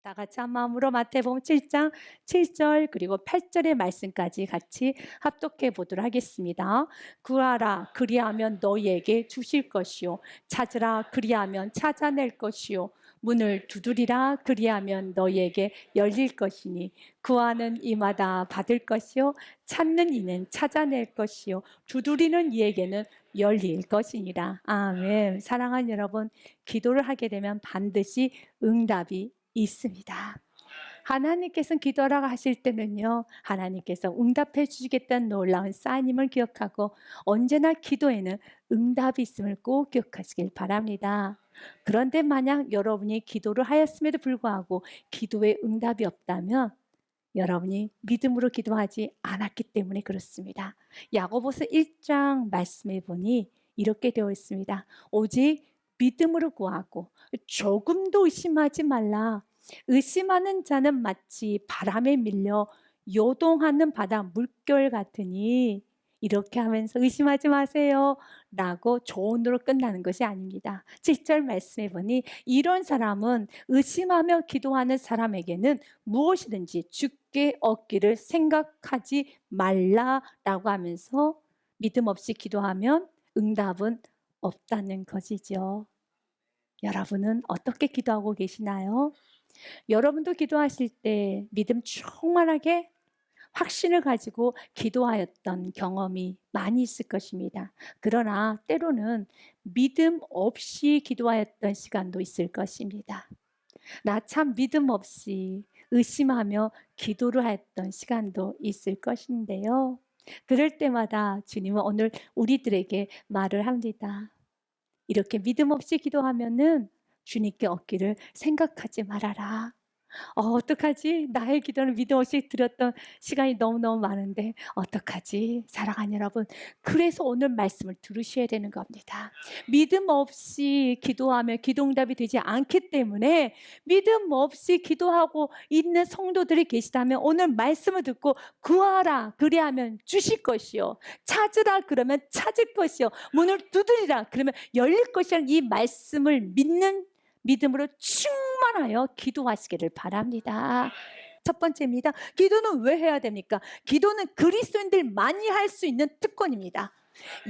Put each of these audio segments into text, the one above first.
다 같이 한 마음으로 마태복음 7장 7절 그리고 8절의 말씀까지 같이 합독해 보도록 하겠습니다. 구하라 그리하면 너희에게 주실 것이요 찾으라 그리하면 찾아낼 것이요 문을 두드리라 그리하면 너희에게 열릴 것이니 구하는 이마다 받을 것이요 찾는 이는 찾아낼 것이요 두드리는 이에게는 열릴 것이니라. 아멘. 사랑하는 여러분, 기도를 하게 되면 반드시 응답이 있습니다. 하나님께서 기도하라고 하실 때는요, 하나님께서 응답해 주시겠다는 놀라운 사인임을 기억하고 언제나 기도에는 응답이 있음을 꼭 기억하시길 바랍니다. 그런데 만약 여러분이 기도를 하였음에도 불구하고 기도에 응답이 없다면 여러분이 믿음으로 기도하지 않았기 때문에 그렇습니다. 야고보서 1장 말씀해 보니 이렇게 되어 있습니다. 오직 믿음으로 구하고 조금도 의심하지 말라. 의심하는 자는 마치 바람에 밀려 요동하는 바다 물결 같으니 이렇게 하면서 의심하지 마세요 라고 조언으로 끝나는 것이 아닙니다. 7절 말씀해 보니 이런 사람은 의심하며 기도하는 사람에게는 무엇이든지 주께 얻기를 생각하지 말라라고 하면서 믿음 없이 기도하면 응답은 없다는 것이죠. 여러분은 어떻게 기도하고 계시나요? 여러분도 기도하실 때 믿음 충만하게 확신을 가지고 기도하였던 경험이 많이 있을 것입니다. 그러나 때로는 믿음 없이 기도하였던 시간도 있을 것입니다. 나 참 믿음 없이 의심하며 기도를 했던 시간도 있을 것인데요. 그럴 때마다 주님은 오늘 우리들에게 말을 합니다. 이렇게 믿음 없이 기도하면은 주님께 얻기를 생각하지 말아라. 어떡하지? 나의 기도는 믿음 없이 드렸던 시간이 너무너무 많은데 어떡하지? 사랑하는 여러분, 그래서 오늘 말씀을 들으셔야 되는 겁니다. 믿음 없이 기도하면 기도응답이 되지 않기 때문에 믿음 없이 기도하고 있는 성도들이 계시다면 오늘 말씀을 듣고 구하라 그리하면 주실 것이요 찾으라 그러면 찾을 것이요 문을 두드리라 그러면 열릴 것이라는 이 말씀을 믿는 믿음으로 충만하여 기도하시기를 바랍니다. 첫 번째입니다. 기도는 왜 해야 됩니까? 기도는 그리스도인들만이 할 수 있는 특권입니다.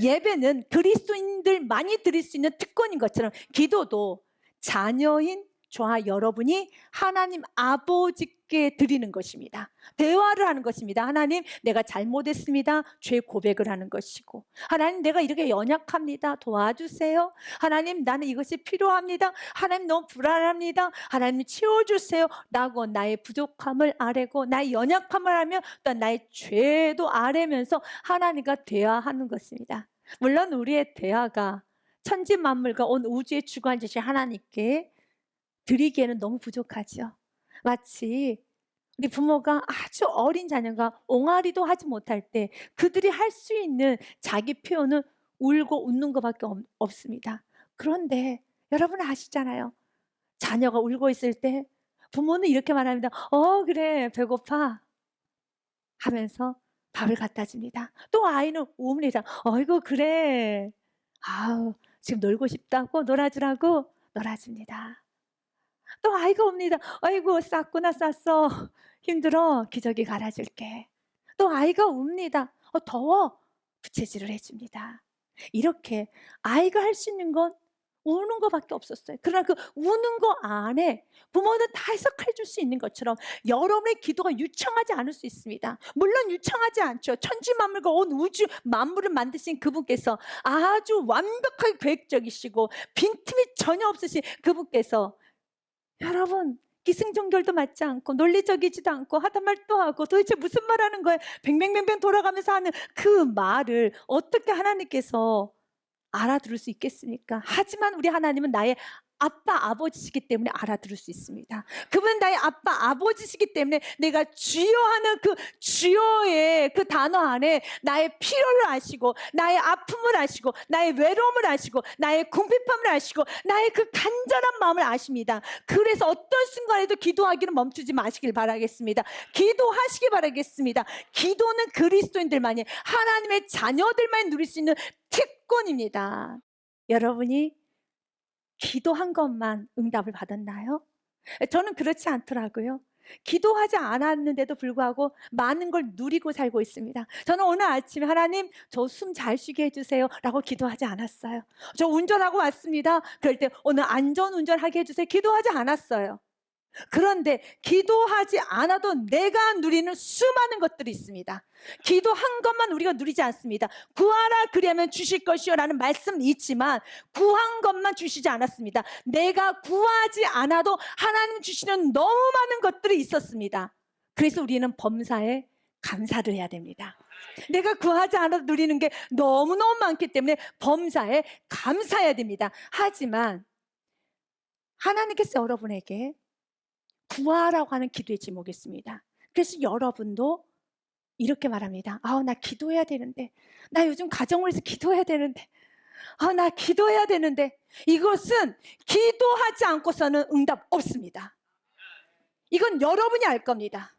예배는 그리스도인들만이 드릴 수 있는 특권인 것처럼 기도도 자녀인 저와 여러분이 하나님 아버지께 드리는 것입니다. 대화를 하는 것입니다. 하나님, 내가 잘못했습니다. 죄 고백을 하는 것이고, 하나님, 내가 이렇게 연약합니다. 도와주세요. 하나님, 나는 이것이 필요합니다. 하나님, 너무 불안합니다. 하나님, 채워주세요. 라고 나의 부족함을 아뢰고 나의 연약함을 알며 또 나의 죄도 아뢰면서 하나님과 대화하는 것입니다. 물론 우리의 대화가 천지 만물과 온 우주의 주관자신 하나님께 드리기에는 너무 부족하죠. 마치 우리 부모가 아주 어린 자녀가 옹알이도 하지 못할 때 그들이 할 수 있는 자기 표현은 울고 웃는 것밖에 없습니다. 그런데 여러분 아시잖아요. 자녀가 울고 있을 때 부모는 이렇게 말합니다. 그래 배고파 하면서 밥을 갖다 줍니다. 또 아이는 웁니다. 어이구 그래. 아우 지금 놀고 싶다고 놀아주라고 놀아줍니다. 또 아이가 옵니다. 아이고 쌌구나 쌌어. 힘들어. 기저귀 갈아줄게. 또 아이가 웁니다. 더워. 부채질을 해줍니다. 이렇게 아이가 할 수 있는 건 우는 것밖에 없었어요. 그러나 그 우는 거 안에 부모는 다 해석해 줄 수 있는 것처럼 여러분의 기도가 유창하지 않을 수 있습니다. 물론 유창하지 않죠. 천지 만물과 온 우주 만물을 만드신 그분께서 아주 완벽하게 계획적이시고 빈틈이 전혀 없으신 그분께서 여러분 기승전결도 맞지 않고 논리적이지도 않고 하다 말도 하고 도대체 무슨 말 하는 거예요? 뱅뱅뱅뱅 돌아가면서 하는 그 말을 어떻게 하나님께서 알아들을 수 있겠습니까? 하지만 우리 하나님은 나의 아빠 아버지시기 때문에 알아들을 수 있습니다. 그분은 나의 아빠 아버지시기 때문에 내가 주여 하는 그 주여의 그 단어 안에 나의 필요를 아시고 나의 아픔을 아시고 나의 외로움을 아시고 나의 궁핍함을 아시고 나의 그 간절한 마음을 아십니다. 그래서 어떤 순간에도 기도하기를 멈추지 마시길 바라겠습니다. 기도하시기 바라겠습니다. 기도는 그리스도인들만이 하나님의 자녀들만 누릴 수 있는 특권입니다. 여러분이 기도한 것만 응답을 받았나요? 저는 그렇지 않더라고요. 기도하지 않았는데도 불구하고 많은 걸 누리고 살고 있습니다. 저는 오늘 아침에 하나님 저 숨 잘 쉬게 해주세요 라고 기도하지 않았어요. 저 운전하고 왔습니다. 그럴 때 오늘 안전운전하게 해주세요 기도하지 않았어요. 그런데 기도하지 않아도 내가 누리는 수많은 것들이 있습니다. 기도한 것만 우리가 누리지 않습니다. 구하라 그리하면 주실 것이요 라는 말씀이 있지만 구한 것만 주시지 않았습니다. 내가 구하지 않아도 하나님 주시는 너무 많은 것들이 있었습니다. 그래서 우리는 범사에 감사를 해야 됩니다. 내가 구하지 않아도 누리는 게 너무너무 많기 때문에 범사에 감사해야 됩니다. 하지만 하나님께서 여러분에게 구하라고 하는 기도의 제목이 있습니다. 그래서 여러분도 이렇게 말합니다. 나 기도해야 되는데, 나 요즘 가정을 위해서 기도해야 되는데, 나 기도해야 되는데. 이것은 기도하지 않고서는 응답 없습니다. 이건 여러분이 알 겁니다.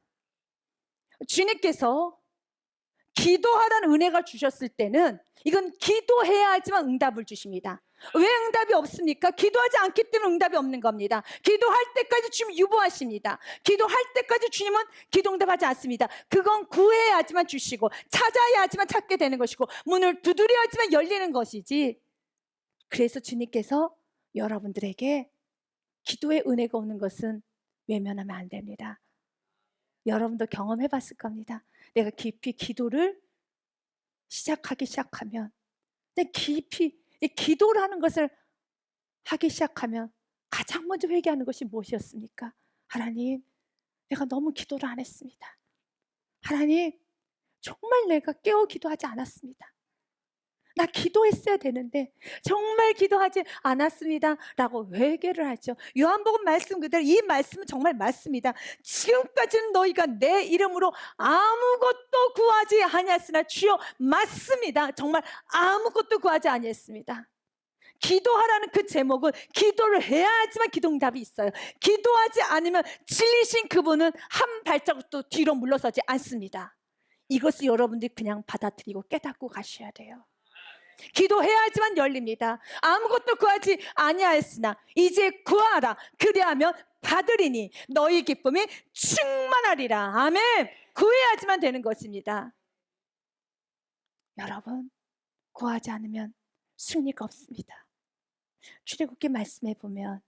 주님께서 기도하라는 은혜가 주셨을 때는 이건 기도해야지만 응답을 주십니다. 왜 응답이 없습니까? 기도하지 않기 때문에 응답이 없는 겁니다. 기도할 때까지 주님 유보하십니다. 기도할 때까지 주님은 기도 응답하지 않습니다. 그건 구해야지만 주시고 찾아야지만 찾게 되는 것이고 문을 두드려야지만 열리는 것이지. 그래서 주님께서 여러분들에게 기도의 은혜가 오는 것은 외면하면 안 됩니다. 여러분도 경험해 봤을 겁니다. 내가 깊이 기도를 시작하면 깊이 기도라는 것을 하기 시작하면 가장 먼저 회개하는 것이 무엇이었습니까? 하나님, 내가 너무 기도를 안 했습니다. 하나님, 정말 내가 깨어 기도하지 않았습니다. 나 기도했어야 되는데 정말 기도하지 않았습니다 라고 회개를 하죠. 요한복음 말씀 그대로 이 말씀은 정말 맞습니다. 지금까지는 너희가 내 이름으로 아무것도 구하지 아니했으나 주여, 맞습니다. 정말 아무것도 구하지 아니했습니다. 기도하라는 그 제목은 기도를 해야지만 기도응답이 있어요. 기도하지 않으면 진리신 그분은 한 발자국도 뒤로 물러서지 않습니다. 이것을 여러분들이 그냥 받아들이고 깨닫고 가셔야 돼요. 기도해야지만 열립니다. 아무것도 구하지 아니하였으나 이제 구하라 그리하면 받으리니 너희 기쁨이 충만하리라. 아멘. 구해야지만 되는 것입니다. 여러분, 구하지 않으면 승리가 없습니다. 출애굽기 말씀에 보면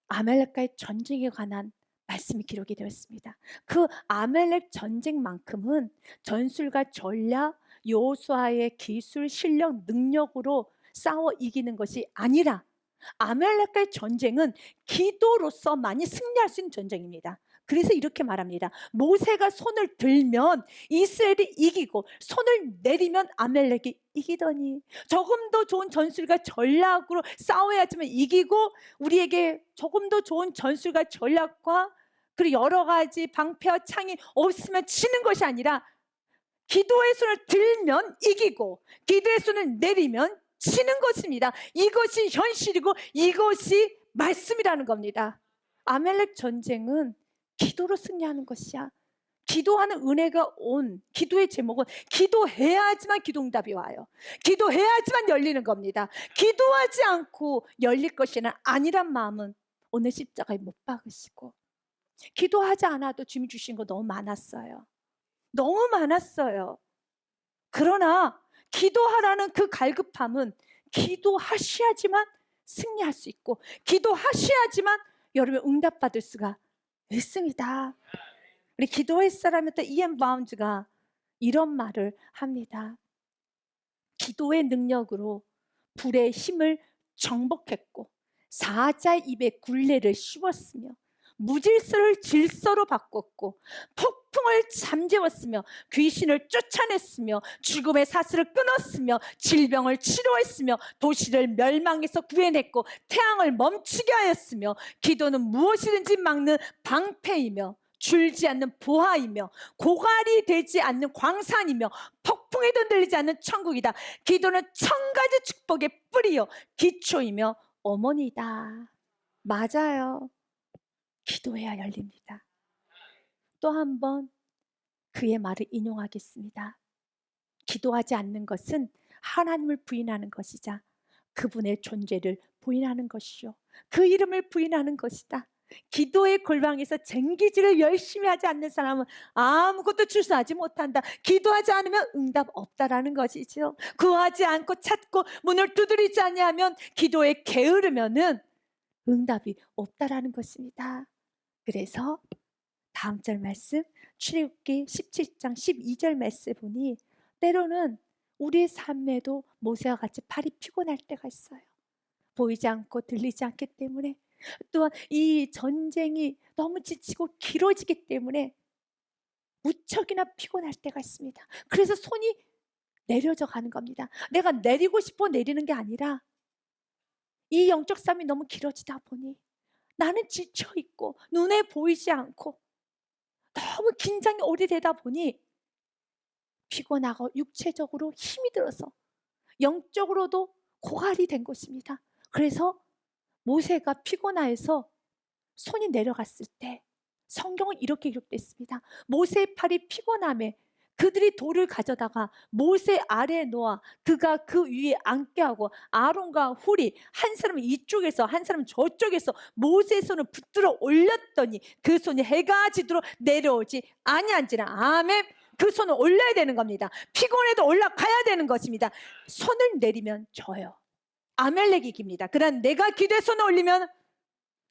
아말렉과의 전쟁에 관한 말씀이 기록이 되어 있습니다. 그 아말렉 전쟁만큼은 전술과 전략, 여호수아의 기술, 실력, 능력으로 싸워 이기는 것이 아니라 아말렉과의 전쟁은 기도로서만이 승리할 수 있는 전쟁입니다. 그래서 이렇게 말합니다. 모세가 손을 들면 이스라엘이 이기고 손을 내리면 아말렉이 이기더니 조금 더 좋은 전술과 전략으로 싸워야지만 이기고 우리에게 조금 더 좋은 전술과 전략과 그리고 여러 가지 방패와 창이 없으면 치는 것이 아니라 기도의 손을 들면 이기고 기도의 손을 내리면 치는 것입니다. 이것이 현실이고 이것이 말씀이라는 겁니다. 아말렉 전쟁은 기도로 승리하는 것이야. 기도하는 은혜가 온 기도의 제목은 기도해야지만 기도응답이 와요. 기도해야지만 열리는 겁니다. 기도하지 않고 열릴 것이 아니란 마음은 오늘 십자가에 못 박으시고 기도하지 않아도 주님 주신 거 너무 많았어요. 너무 많았어요. 그러나 기도하라는 그 갈급함은 기도하셔야지만 승리할 수 있고 기도하셔야지만 여러분 응답받을 수가 있습니다. 우리 기도의 사람이었던 이엠 바운즈가 이런 말을 합니다. 기도의 능력으로 불의 힘을 정복했고 사자의 입에 굴레를 씌웠으며 무질서를 질서로 바꿨고 폭풍을 잠재웠으며 귀신을 쫓아냈으며 죽음의 사슬을 끊었으며 질병을 치료했으며 도시를 멸망에서 구해냈고 태양을 멈추게 하였으며 기도는 무엇이든지 막는 방패이며 줄지 않는 보화이며 고갈이 되지 않는 광산이며 폭풍에도 흔들리지 않는 천국이다. 기도는 1000가지 축복의 뿌리요 기초이며 어머니다. 맞아요. 기도해야 열립니다. 또 한 번 그의 말을 인용하겠습니다. 기도하지 않는 것은 하나님을 부인하는 것이자 그분의 존재를 부인하는 것이요, 그 이름을 부인하는 것이다. 기도의 골방에서 쟁기질을 열심히 하지 않는 사람은 아무것도 출세하지 못한다. 기도하지 않으면 응답 없다라는 것이죠. 구하지 않고 찾고 문을 두드리지 않냐면 기도에 게으르면은 응답이 없다라는 것입니다. 그래서 다음 절 말씀, 출애굽기 17장 12절 말씀 보니 때로는 우리의 삶에도 모세와 같이 팔이 피곤할 때가 있어요. 보이지 않고 들리지 않기 때문에, 또한 이 전쟁이 너무 지치고 길어지기 때문에 무척이나 피곤할 때가 있습니다. 그래서 손이 내려져 가는 겁니다. 내가 내리고 싶어 내리는 게 아니라 이 영적 싸움이 너무 길어지다 보니 나는 지쳐 있고 눈에 보이지 않고 너무 긴장이 오래되다 보니 피곤하고 육체적으로 힘이 들어서 영적으로도 고갈이 된 것입니다. 그래서 모세가 피곤해서 손이 내려갔을 때 성경은 이렇게 기록됐습니다. 모세의 팔이 피곤함에 그들이 돌을 가져다가 모세 아래에 놓아 그가 그 위에 앉게 하고 아론과 훌이 한 사람은 이쪽에서 한 사람은 저쪽에서 모세의 손을 붙들어 올렸더니 그 손이 해가 지도록 내려오지 아니한지라. 아멘. 그 손을 올려야 되는 겁니다. 피곤해도 올라가야 되는 것입니다. 손을 내리면 져요. 아멜렉이 이깁니다. 그러나 내가 기도에 손을 올리면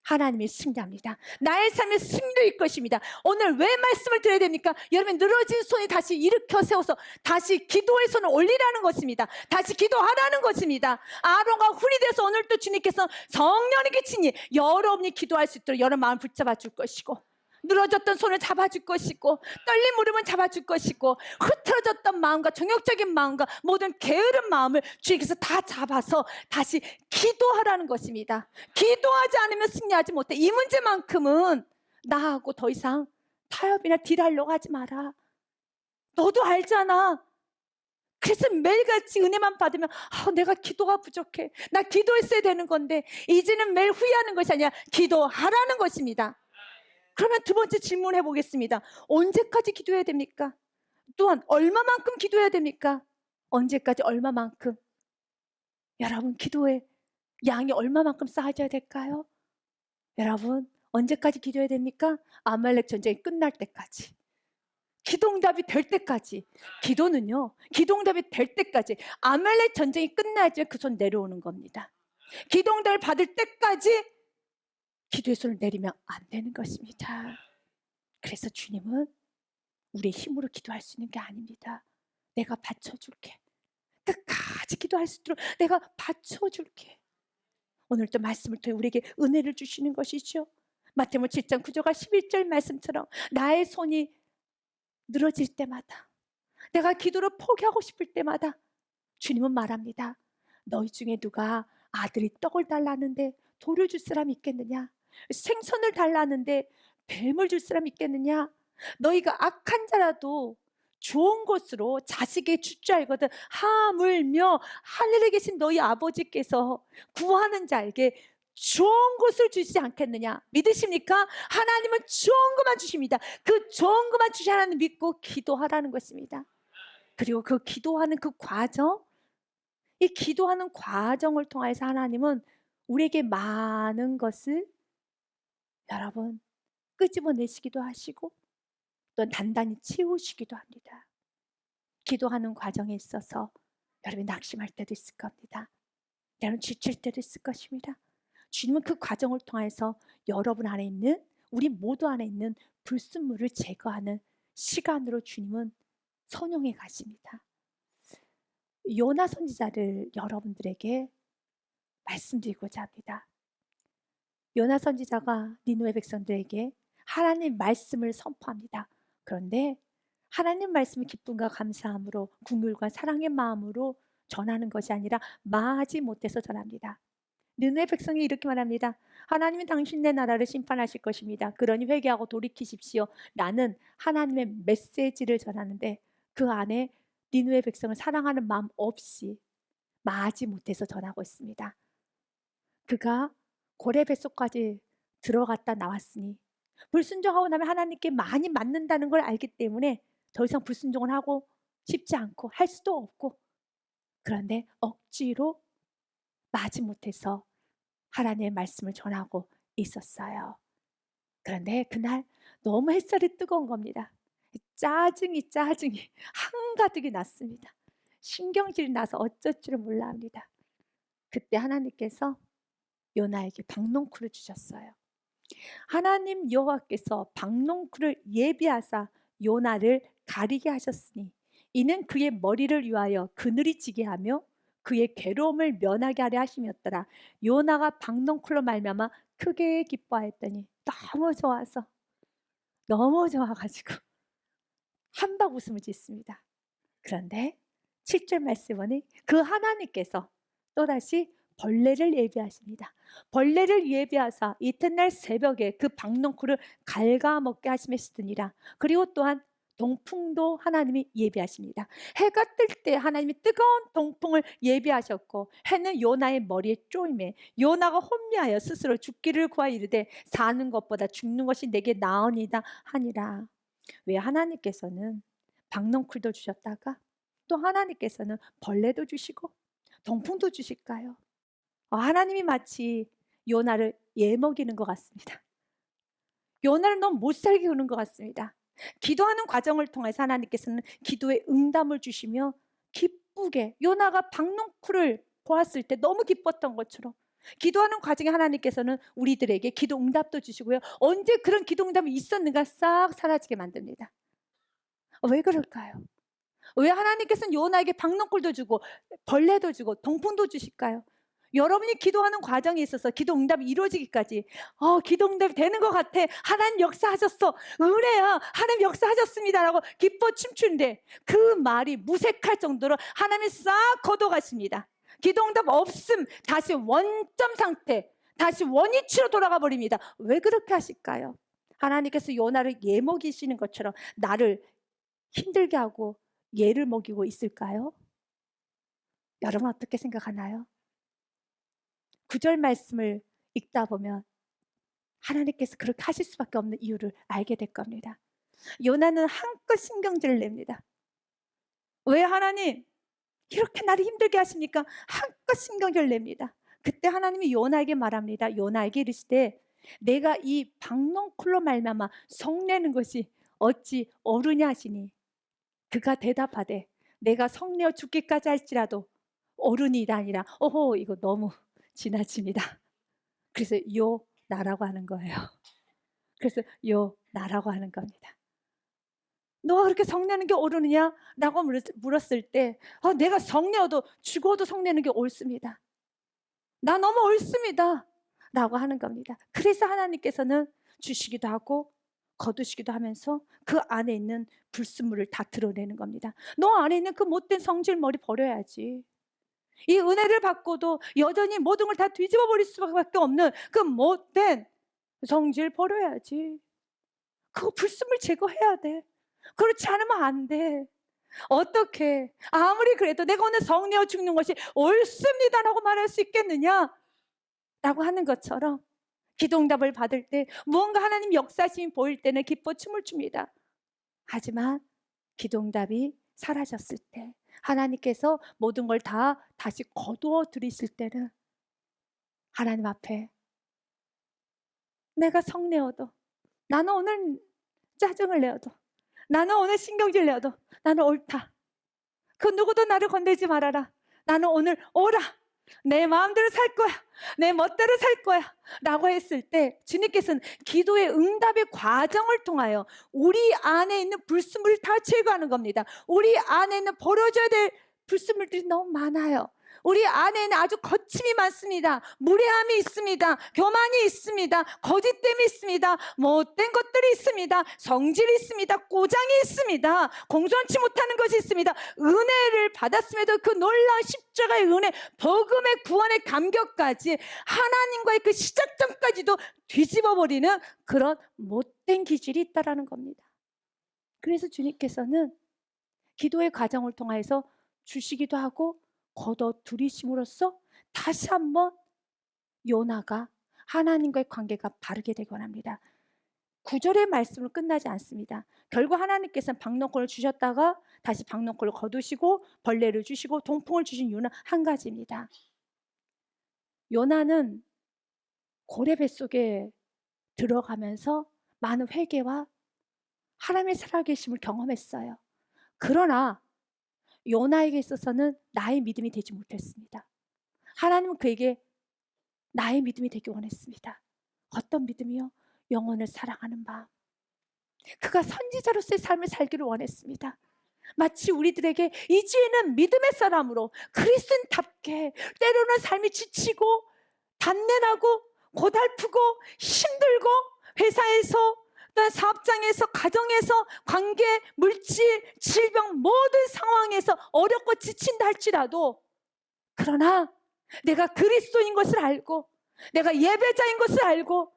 하나님이 승리합니다. 나의 삶의 승리일 것입니다. 오늘 왜 말씀을 드려야 됩니까? 여러분, 늘어진 손이 다시 일으켜 세워서 다시 기도의 손을 올리라는 것입니다. 다시 기도하라는 것입니다. 아론과 훌이 돼서 오늘 또 주님께서 성령의 기친이 여러분이 기도할 수 있도록 여러분 마음을 붙잡아 줄 것이고, 늘어졌던 손을 잡아줄 것이고, 떨린 무릎은 잡아줄 것이고, 흐트러졌던 마음과 정욕적인 마음과 모든 게으른 마음을 주님께서 다 잡아서 다시 기도하라는 것입니다. 기도하지 않으면 승리하지 못해. 이 문제만큼은 나하고 더 이상 타협이나 딜하려고 하지 마라. 너도 알잖아. 그래서 매일같이 은혜만 받으면 내가 기도가 부족해, 나 기도했어야 되는 건데, 이제는 매일 후회하는 것이 아니라 기도하라는 것입니다. 그러면 두 번째 질문해 보겠습니다. 언제까지 기도해야 됩니까? 또한 얼마만큼 기도해야 됩니까? 언제까지, 얼마만큼? 여러분, 기도의 양이 얼마만큼 쌓아져야 될까요? 여러분, 언제까지 기도해야 됩니까? 아말렉 전쟁이 끝날 때까지, 기도응답이 될 때까지. 기도는요, 기도응답이 될 때까지, 아말렉 전쟁이 끝나야지 그 손 내려오는 겁니다. 기도응답을 받을 때까지 기도의 손을 내리면 안 되는 것입니다. 그래서 주님은 우리의 힘으로 기도할 수 있는 게 아닙니다. 내가 받쳐줄게. 끝까지 기도할 수 있도록 내가 받쳐줄게. 오늘 또 말씀을 통해 우리에게 은혜를 주시는 것이죠. 마태복음 7장 9절과 11절 말씀처럼 나의 손이 늘어질 때마다, 내가 기도를 포기하고 싶을 때마다 주님은 말합니다. 너희 중에 누가 아들이 떡을 달라는데 돌을 줄 사람이 있겠느냐? 생선을 달라는데 뱀을 줄 사람이 있겠느냐? 너희가 악한 자라도 좋은 것으로 자식에게 줄 줄 알거든 하물며 하늘에 계신 너희 아버지께서 구하는 자에게 좋은 것을 주시지 않겠느냐? 믿으십니까? 하나님은 좋은 것만 주십니다. 그 좋은 것만 주시라는 믿고 기도하라는 것입니다. 그리고 그 기도하는 그 과정, 이 기도하는 과정을 통해서 하나님은 우리에게 많은 것을 여러분 끄집어내시기도 하시고 또 단단히 채우시기도 합니다. 기도하는 과정에 있어서 여러분이 낙심할 때도 있을 겁니다. 때로는 지칠 때도 있을 것입니다. 주님은 그 과정을 통해서 여러분 안에 있는, 우리 모두 안에 있는 불순물을 제거하는 시간으로 주님은 선용해 가십니다. 요나 선지자를 여러분들에게 말씀드리고자 합니다. 요나 선지자가 니느웨 백성들에게 하나님 말씀을 선포합니다. 그런데 하나님 말씀을 기쁨과 감사함으로 긍휼과 사랑의 마음으로 전하는 것이 아니라 마하지 못해서 전합니다. 느느웨 백성이 이렇게 말합니다. 하나님은 당신네 나라를 심판하실 것입니다. 그러니 회개하고 돌이키십시오. 나는 하나님의 메시지를 전하는데 그 안에 니느웨 백성을 사랑하는 마음 없이 마하지 못해서 전하고 있습니다. 그가 고레 뱃속까지 들어갔다 나왔으니 불순종하고 나면 하나님께 많이 맞는다는 걸 알기 때문에 더 이상 불순종을 하고 싶지 않고 할 수도 없고, 그런데 억지로 마지못해서 하나님의 말씀을 전하고 있었어요. 그런데 그날 너무 햇살이 뜨거운 겁니다. 짜증이 한가득이 났습니다. 신경질이 나서 어쩔 줄을 몰라 합니다. 그때 하나님께서 요나에게 박농쿨을 주셨어요. 하나님 여호와께서 박농쿨을 예비하사 요나를 가리게 하셨으니 이는 그의 머리를 위하여 그늘이 지게 하며 그의 괴로움을 면하게 하려 하심이었더라. 요나가 박농쿨로 말미암아 크게 기뻐하였더니 너무 좋아가지고 한박 웃음을 짓습니다. 그런데 7절 말씀 보니 그 하나님께서 또다시 벌레를 예비하십니다. 벌레를 예비하사 이튿날 새벽에 그 박농쿨을 갉아먹게 하심이시더니라. 그리고 또한 동풍도 하나님이 예비하십니다. 해가 뜰 때 하나님이 뜨거운 동풍을 예비하셨고 해는 요나의 머리에 쪼임에 요나가 혼미하여 스스로 죽기를 구하여 이르되 사는 것보다 죽는 것이 내게 나으니이다 하니라. 왜 하나님께서는 박농쿨도 주셨다가 또 하나님께서는 벌레도 주시고 동풍도 주실까요? 하나님이 마치 요나를 예먹이는 것 같습니다. 요나를 너무 못살게 구는 것 같습니다. 기도하는 과정을 통해서 하나님께서는 기도에 응답을 주시며 기쁘게 요나가 박농쿨을 보았을 때 너무 기뻤던 것처럼 기도하는 과정에 하나님께서는 우리들에게 기도 응답도 주시고요. 언제 그런 기도 응답이 있었는가 싹 사라지게 만듭니다. 왜 그럴까요? 왜 하나님께서는 요나에게 박농쿨도 주고 벌레도 주고 동풍도 주실까요? 여러분이 기도하는 과정에 있어서 기도 응답이 이루어지기까지 기도 응답이 되는 것 같아. 하나님 역사하셨어. 은혜야. 하나님 역사하셨습니다라고 기뻐 춤추는데 그 말이 무색할 정도로 하나님이 싹 걷어가십니다. 기도 응답 없음 다시 원점 상태, 다시 원위치로 돌아가 버립니다. 왜 그렇게 하실까요? 하나님께서 요나를 예먹이시는 것처럼 나를 힘들게 하고 예를 먹이고 있을까요? 여러분 어떻게 생각하나요? 9절 말씀을 읽다 보면 하나님께서 그렇게 하실 수밖에 없는 이유를 알게 될 겁니다. 요나는 한껏 신경질을 냅니다. 왜 하나님 이렇게 나를 힘들게 하십니까? 한껏 신경질을 냅니다. 그때 하나님이 요나에게 말합니다. 요나에게 이르시되 내가 이 박농쿨로 말미암아 성내는 것이 어찌 옳으냐 하시니 그가 대답하되 내가 성내어 죽기까지 할지라도 옳으니이다 아니라 이거 너무 지나칩니다. 그래서 요나라고 하는 거예요. 그래서 요나라고 하는 겁니다. 너가 그렇게 성내는 게 옳으느냐? 라고 물었을 때 내가 성내어도 죽어도 성내는 게 옳습니다. 나 너무 옳습니다. 라고 하는 겁니다. 그래서 하나님께서는 주시기도 하고 거두시기도 하면서 그 안에 있는 불순물을 다 드러내는 겁니다. 너 안에 있는 그 못된 성질머리 버려야지. 이 은혜를 받고도 여전히 모든 걸 다 뒤집어 버릴 수밖에 없는 그 못된 성질 버려야지. 그 불순물 제거해야 돼. 그렇지 않으면 안 돼. 어떻게 아무리 그래도 내가 오늘 성내어 죽는 것이 옳습니다라고 말할 수 있겠느냐? 라고 하는 것처럼 기도응답을 받을 때 무언가 하나님 역사심이 보일 때는 기뻐 춤을 춥니다. 하지만 기도응답이 사라졌을 때 하나님께서 모든 걸 다 다시 거두어 들이실 때는 하나님 앞에 내가 성내어도 나는 오늘 짜증을 내어도 나는 오늘 신경질 내어도 나는 옳다. 그 누구도 나를 건들지 말아라. 나는 오늘 옳아. 내 마음대로 살 거야. 내 멋대로 살 거야. 라고 했을 때 주님께서는 기도의 응답의 과정을 통하여 우리 안에 있는 불순물을 다 제거하는 겁니다. 우리 안에 있는 버려져야 될 불순물들이 너무 많아요. 우리 안에는 아주 거침이 많습니다. 무례함이 있습니다. 교만이 있습니다. 거짓됨이 있습니다. 못된 것들이 있습니다. 성질이 있습니다. 꼬장이 있습니다. 공손치 못하는 것이 있습니다. 은혜를 받았음에도 그 놀라운 십자가의 은혜, 복음의 구원의 감격까지 하나님과의 그 시작점까지도 뒤집어버리는 그런 못된 기질이 있다라는 겁니다. 그래서 주님께서는 기도의 과정을 통해서 주시기도 하고 걷어 들이심으로써 다시 한번 요나가 하나님과의 관계가 바르게 되곤 합니다. 9절의 말씀은 끝나지 않습니다. 결국 하나님께서는 박농쿨을 주셨다가 다시 박농쿨을 거두시고 벌레를 주시고 동풍을 주신 이유는 한 가지입니다. 요나는 고래 뱃속에 들어가면서 많은 회개와 하나님의 살아계심을 경험했어요. 그러나 요나에게 있어서는 나의 믿음이 되지 못했습니다. 하나님은 그에게 나의 믿음이 되기 원했습니다. 어떤 믿음이요? 영혼을 사랑하는 마음. 그가 선지자로서의 삶을 살기를 원했습니다. 마치 우리들에게 이제는 믿음의 사람으로 그리스도인답게 때로는 삶이 지치고 단련하고 고달프고 힘들고 회사에서 또한 사업장에서 가정에서 관계, 물질, 질병 모든 상황에서 어렵고 지친다 할지라도 그러나 내가 그리스도인 것을 알고 내가 예배자인 것을 알고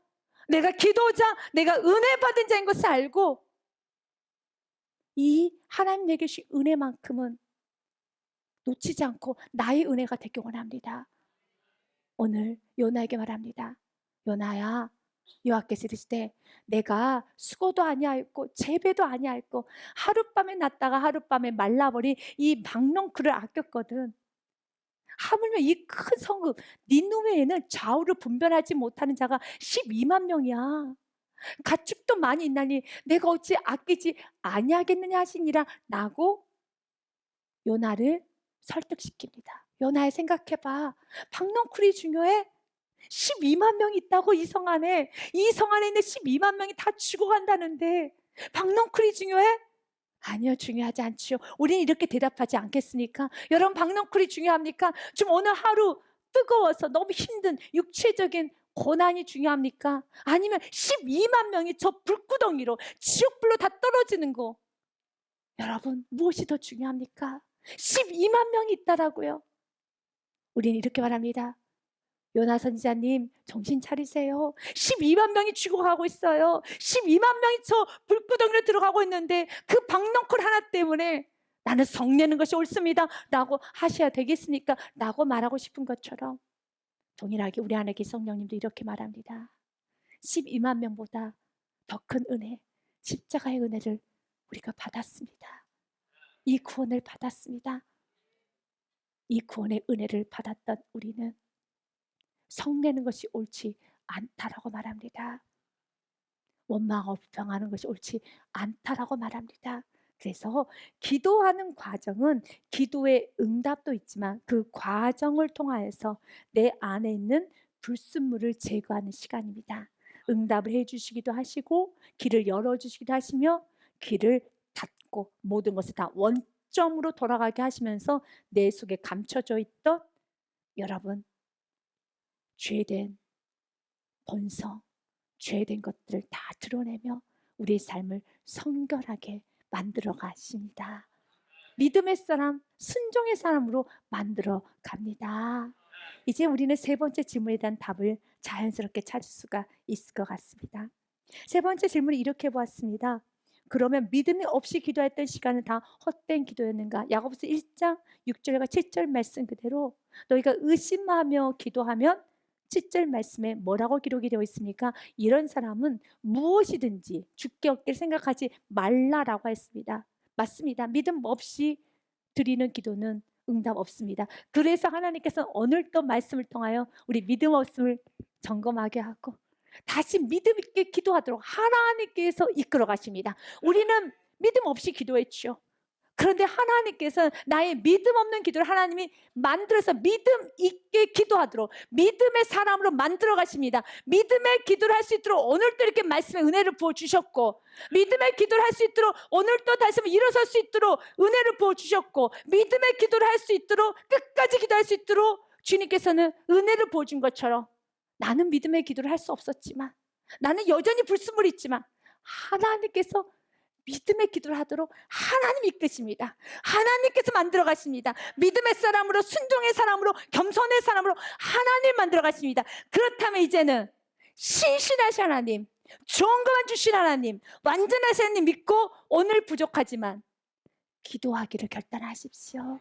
내가 기도자, 내가 은혜 받은 자인 것을 알고 이 하나님 내게 주신 은혜만큼은 놓치지 않고 나의 은혜가 되기 원합니다. 오늘 요나에게 말합니다. 요나야, 여호와께서 이르시되 내가 수고도 아니하였고 재배도 아니하였고 하룻밤에 났다가 하룻밤에 말라버린 이 박농쿨을 아꼈거든. 하물며 이 큰 성읍 니느웨에는 좌우를 분별하지 못하는 자가 12만 명이야. 가축도 많이 있나니 내가 어찌 아끼지 아니하겠느냐 하시니라 라고 요나를 설득시킵니다. 요나야, 생각해봐. 박농쿨이 중요해? 12만 명이 있다고 이 성 안에. 이 성 안에 있는 12만 명이 다 죽어간다는데 박농쿨이 중요해? 아니요, 중요하지 않지요. 우리는 이렇게 대답하지 않겠습니까? 여러분, 박농쿨이 중요합니까? 좀 오늘 하루 뜨거워서 너무 힘든 육체적인 고난이 중요합니까? 아니면 12만 명이 저 불구덩이로 지옥불로 다 떨어지는 거, 여러분 무엇이 더 중요합니까? 12만 명이 있다라고요. 우리는 이렇게 말합니다. 요나 선지자님, 정신 차리세요. 12만 명이 죽어가고 있어요. 12만 명이 저 불구덩이로 들어가고 있는데 그 박농쿨 하나 때문에 나는 성내는 것이 옳습니다 라고 하셔야 되겠습니까? 라고 말하고 싶은 것처럼 동일하게 우리 안에 계신 성령님도 이렇게 말합니다. 12만 명보다 더 큰 은혜, 십자가의 은혜를 우리가 받았습니다. 이 구원을 받았습니다. 이 구원의 은혜를 받았던 우리는 성내는 것이 옳지 않다라고 말합니다. 원망하고 불평하는 것이 옳지 않다라고 말합니다. 그래서 기도하는 과정은 기도의 응답도 있지만 그 과정을 통하여서 내 안에 있는 불순물을 제거하는 시간입니다. 응답을 해주시기도 하시고 길을 열어주시기도 하시며 길을 닫고 모든 것을 다 원점으로 돌아가게 하시면서 내 속에 감춰져 있던 여러분 죄된 본성, 죄된 것들을 다 드러내며 우리의 삶을 성결하게 만들어 가십니다. 믿음의 사람, 순종의 사람으로 만들어 갑니다. 이제 우리는 세 번째 질문에 대한 답을 자연스럽게 찾을 수가 있을 것 같습니다. 세 번째 질문을 이렇게 보았습니다. 그러면 믿음이 없이 기도했던 시간은 다 헛된 기도였는가? 야고보서 1장 6절과 7절 말씀 그대로 너희가 의심하며 기도하면 7절 말씀에 뭐라고 기록이 되어 있습니까? 이런 사람은 무엇이든지 죽게 얻기를 생각하지 말라라고 했습니다. 맞습니다. 믿음 없이 드리는 기도는 응답 없습니다. 그래서 하나님께서 오늘 또 말씀을 통하여 우리 믿음 없음을 점검하게 하고 다시 믿음 있게 기도하도록 하나님께서 이끌어 가십니다. 우리는 믿음 없이 기도했죠. 그런데 하나님께서 나의 믿음 없는 기도를 하나님이 만들어서 믿음 있게 기도하도록 믿음의 사람으로 만들어 가십니다. 믿음의 기도를 할 수 있도록 오늘도 이렇게 말씀의 은혜를 부어주셨고 믿음의 기도를 할 수 있도록 오늘도 다시 한번 일어설 수 있도록 은혜를 부어주셨고 믿음의 기도를 할 수 있도록 끝까지 기도할 수 있도록 주님께서는 은혜를 부어준 것처럼 나는 믿음의 기도를 할 수 없었지만 나는 여전히 불순물이 있지만 하나님께서 믿음의 기도를 하도록 하나님 이끄십니다. 하나님께서 만들어 가십니다. 믿음의 사람으로, 순종의 사람으로, 겸손의 사람으로 하나님 만들어 가십니다. 그렇다면 이제는 신실하신 하나님, 좋은 것만 주신 하나님, 완전하신 하나님 믿고 오늘 부족하지만 기도하기를 결단하십시오.